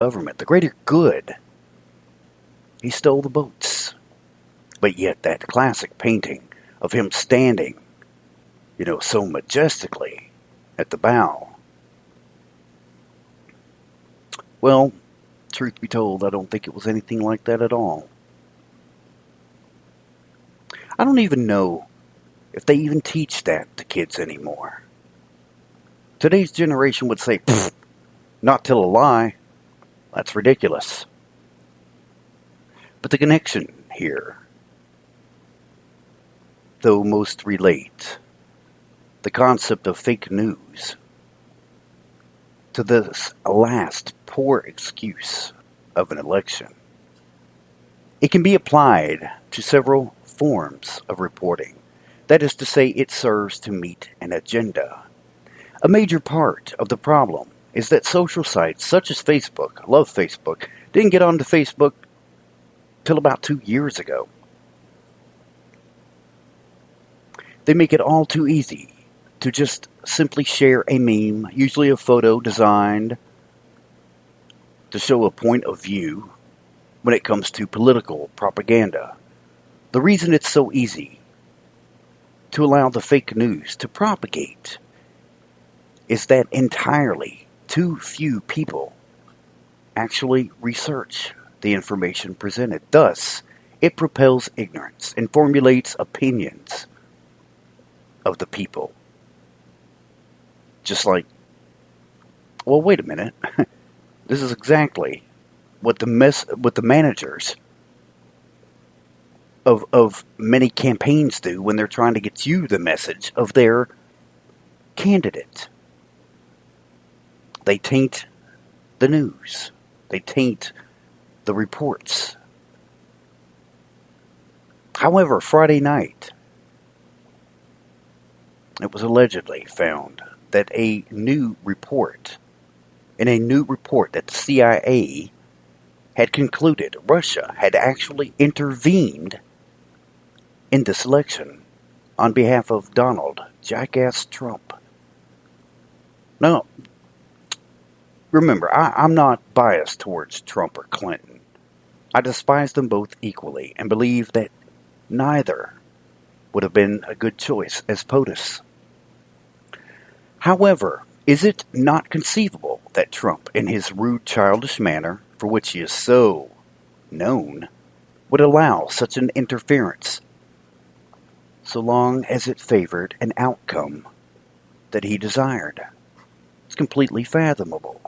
government, the greater good. He stole the votes. But yet that classic painting of him standing, so majestically at the bow. Well, truth be told, I don't think it was anything like that at all. I don't even know if they even teach that to kids anymore. Today's generation would say, not tell a lie. That's ridiculous. But the connection here, though most relate the concept of fake news to this last poor excuse of an election. It can be applied to several forms of reporting. That is to say, it serves to meet an agenda. A major part of the problem is that social sites such as Facebook, I love Facebook, didn't get onto Facebook till about 2 years ago. They make it all too easy to just simply share a meme, usually a photo designed to show a point of view when it comes to political propaganda. The reason it's so easy to allow the fake news to propagate is that entirely too few people actually research the information presented. Thus, it propels ignorance and formulates opinions of the people. Just like, well, wait a minute. This is exactly what the managers of many campaigns do when they're trying to get you the message of their candidate. They taint the news. They taint the reports. However, Friday night, it was allegedly found that in a new report that the CIA had concluded Russia had actually intervened in this election on behalf of Donald Jackass Trump. Now, remember, I'm not biased towards Trump or Clinton. I despise them both equally and believe that neither would have been a good choice as POTUS. However, is it not conceivable that Trump, in his rude, childish manner, for which he is so known, would allow such an interference, so long as it favored an outcome that he desired? It's completely fathomable.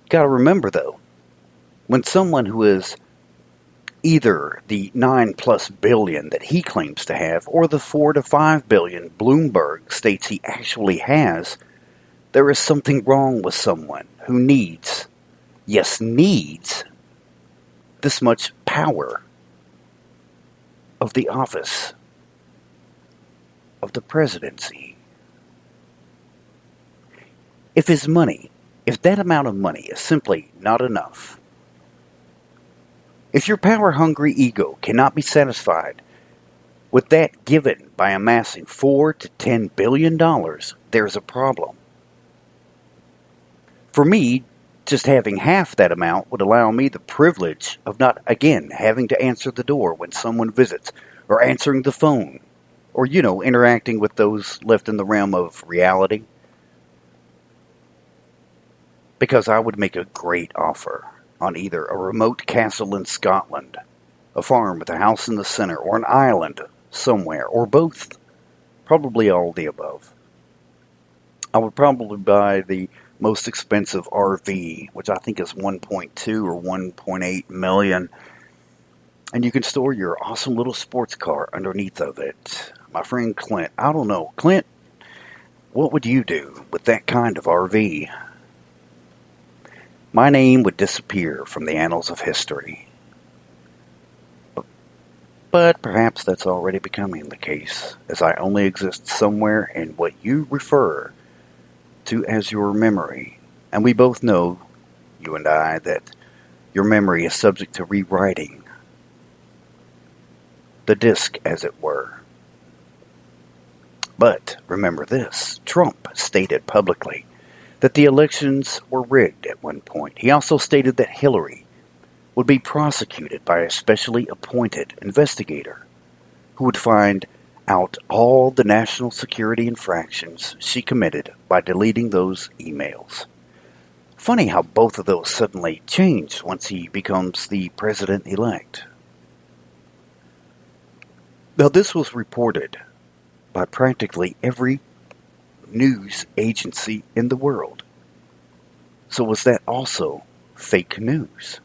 Gotta remember, though, when someone who is either the 9+ billion that he claims to have, or the 4 to 5 billion Bloomberg states he actually has, there is something wrong with someone who needs this much power of the office of the presidency. If that amount of money is simply not enough, if your power-hungry ego cannot be satisfied with that given by amassing $4 to $10 billion, there's a problem. For me, just having half that amount would allow me the privilege of not, again, having to answer the door when someone visits, or answering the phone, or, interacting with those left in the realm of reality. Because I would make a great offer on either a remote castle in Scotland, a farm with a house in the center, or an island somewhere, or both. Probably all the above. I would probably buy the most expensive RV, which I think is 1.2 or 1.8 million. And you can store your awesome little sports car underneath of it. My friend Clint, I don't know. Clint, what would you do with that kind of RV? My name would disappear from the annals of history. But perhaps that's already becoming the case, as I only exist somewhere in what you refer to as your memory. And we both know, you and I, that your memory is subject to rewriting. The disc, as it were. But remember this, Trump stated publicly that the elections were rigged at one point. He also stated that Hillary would be prosecuted by a specially appointed investigator who would find out all the national security infractions she committed by deleting those emails. Funny how both of those suddenly change once he becomes the president-elect. Now, this was reported by practically every news agency in the world. So was that also fake news?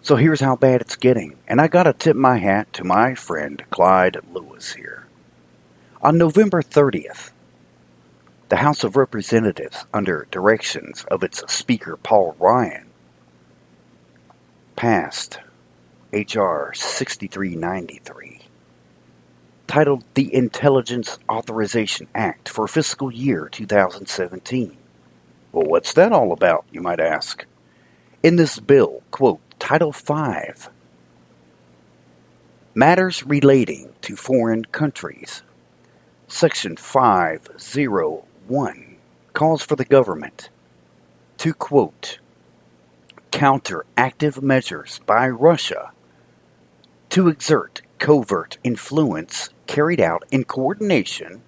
So here's how bad it's getting. And I gotta tip my hat to my friend Clyde Lewis here. On November 30th, the House of Representatives, under directions of its Speaker Paul Ryan, passed H.R. 6393, titled the Intelligence Authorization Act for fiscal year 2017. Well, what's that all about, you might ask? In this bill, quote, Title 5, Matters Relating to Foreign Countries, Section 501, calls for the government to, quote, counter active measures by Russia to exert covert influence carried out in coordination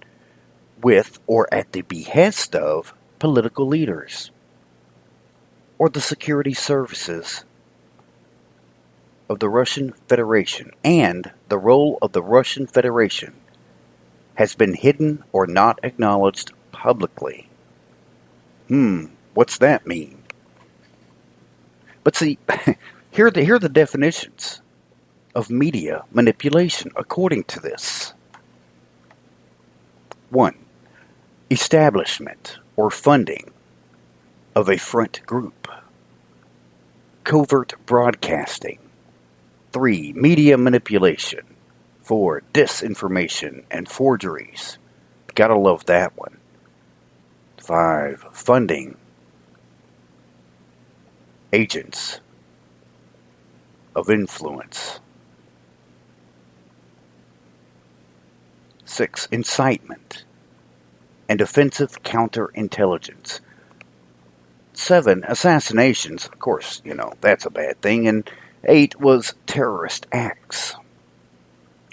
with or at the behest of political leaders or the security services of the Russian Federation, and the role of the Russian Federation has been hidden or not acknowledged publicly. What's that mean? But see, here are the definitions of media manipulation according to this. 1. Establishment or funding of a front group. Covert broadcasting. 3. Media manipulation. 4. Disinformation and forgeries. Gotta love that one. 5. Funding agents of influence. 6. Incitement and offensive counterintelligence. 7. Assassinations. Of course, that's a bad thing. And 8 was terrorist acts.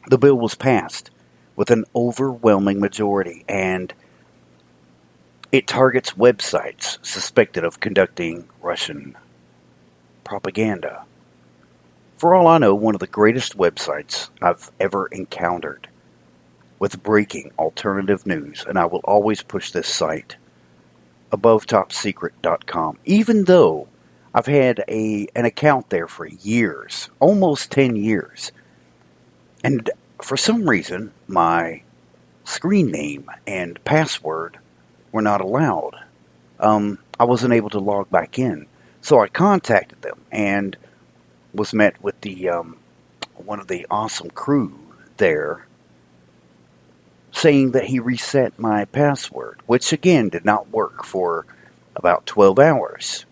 The bill was passed with an overwhelming majority, and it targets websites suspected of conducting Russian propaganda. For all I know, one of the greatest websites I've ever encountered with breaking alternative news, and I will always push this site, abovetopsecret.com, even though I've had an account there for years, almost 10 years. And for some reason, my screen name and password were not allowed. I wasn't able to log back in. So I contacted them and was met with the one of the awesome crew there saying that he reset my password, which again did not work for about 12 hours.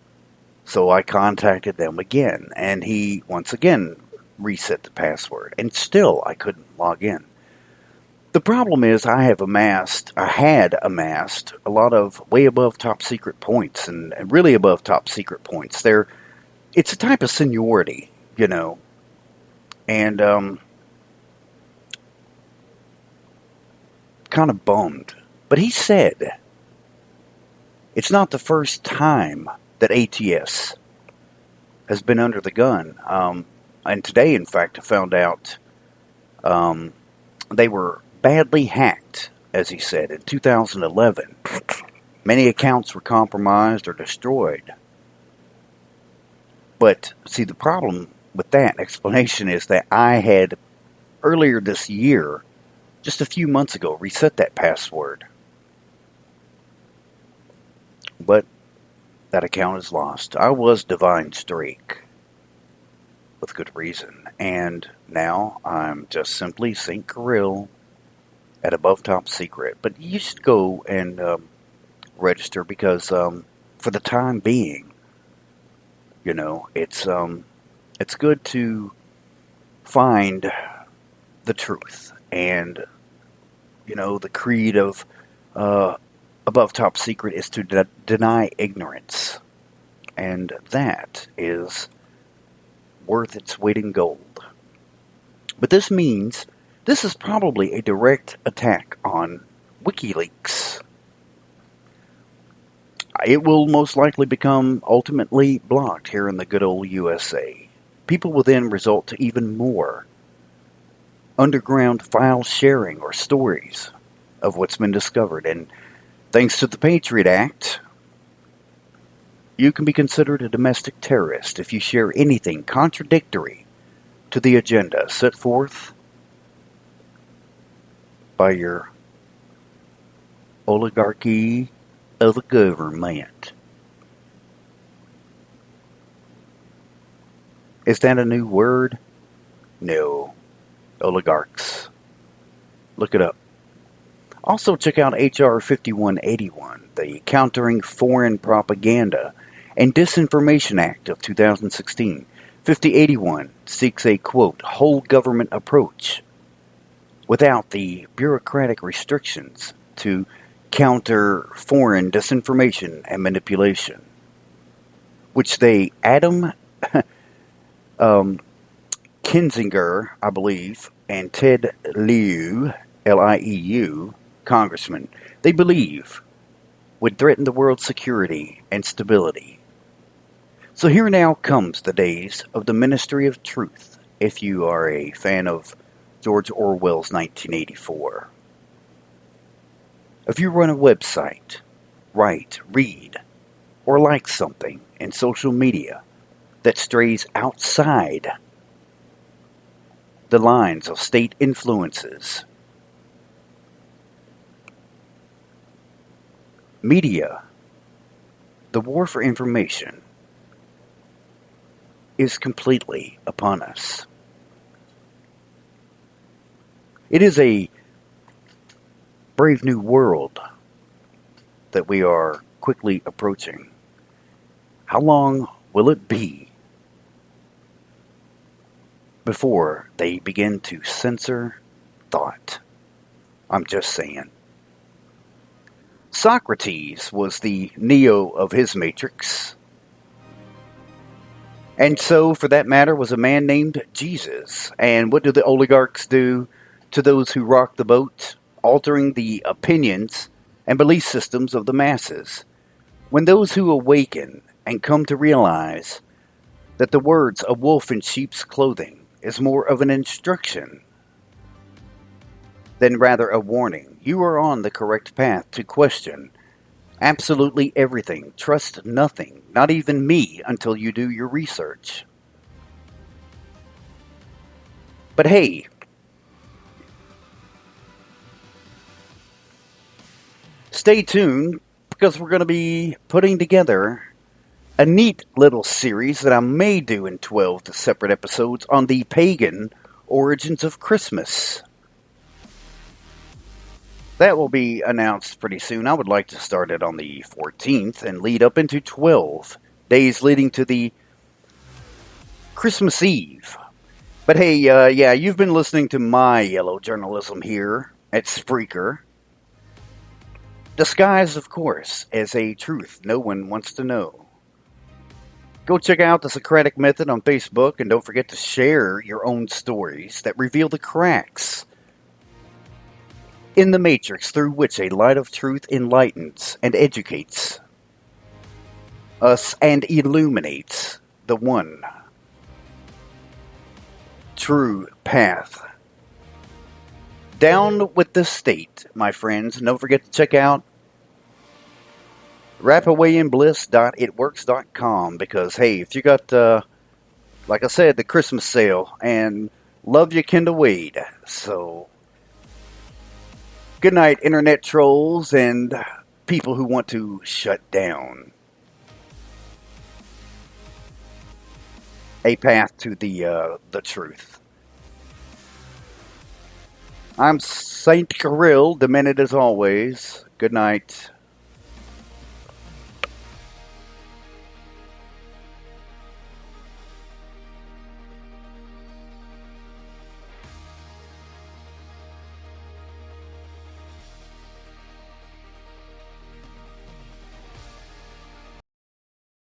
So I contacted them again, and he once again reset the password, and still I couldn't log in. The problem is I had amassed a lot of way above top secret points, and really above top secret points. It's a type of seniority, and kind of bummed. But he said it's not the first time that ATS has been under the gun. And today, in fact, I found out they were badly hacked, as he said, in 2011. Many accounts were compromised or destroyed. But, see, the problem with that explanation is that I had, earlier this year, just a few months ago, reset that password. But that account is lost. I was Divine Streak, with good reason. And now I'm just simply St. Kirill at Above Top Secret. But you should go and register because for the time being, it's good to find the truth and the creed of above top secret is to deny ignorance. And that is worth its weight in gold. But this means this is probably a direct attack on WikiLeaks. It will most likely become ultimately blocked here in the good old USA. People will then resort to even more underground file sharing or stories of what's been discovered. And thanks to the Patriot Act, you can be considered a domestic terrorist if you share anything contradictory to the agenda set forth by your oligarchy of the government. Is that a new word? No. Oligarchs. Look it up. Also check out H.R. 5181, the Countering Foreign Propaganda and Disinformation Act of 2016. 5081 seeks a, quote, whole government approach without the bureaucratic restrictions to counter foreign disinformation and manipulation, which they, Adam Kinzinger, I believe, and Ted Lieu, Lieu, congressman, they believe would threaten the world's security and stability. So here now comes the days of the Ministry of Truth, if you are a fan of George Orwell's 1984. If you run a website, write, read, or like something in social media that strays outside the lines of state influences, media, the war for information is completely upon us. It is a brave new world that we are quickly approaching. How long will it be before they begin to censor thought? I'm just saying. Socrates was the Neo of his matrix. And so, for that matter, was a man named Jesus. And what do the oligarchs do to those who rock the boat? Altering the opinions and belief systems of the masses. When those who awaken and come to realize that the words "a wolf in sheep's clothing" is more of an instruction than rather a warning, you are on the correct path to question absolutely everything. Trust nothing, not even me, until you do your research. But hey, stay tuned, because we're going to be putting together a neat little series that I may do in 12 separate episodes on the pagan origins of Christmas. That will be announced pretty soon. I would like to start it on the 14th and lead up into 12 days leading to the Christmas Eve. But hey, yeah, you've been listening to my yellow journalism here at Spreaker. Disguised, of course, as a truth no one wants to know. Go check out the Socratic Method on Facebook, and don't forget to share your own stories that reveal the cracks in the matrix through which a light of truth enlightens and educates us and illuminates the one true path. Down with the state, my friends. And don't forget to check out wrapawayinbliss.itworks.com, because hey, if you got like I said, the Christmas sale, and love you, Kendall Wade. So good night, internet trolls and people who want to shut down a path to the truth. I'm Saint Kirill, demented as always. Good night.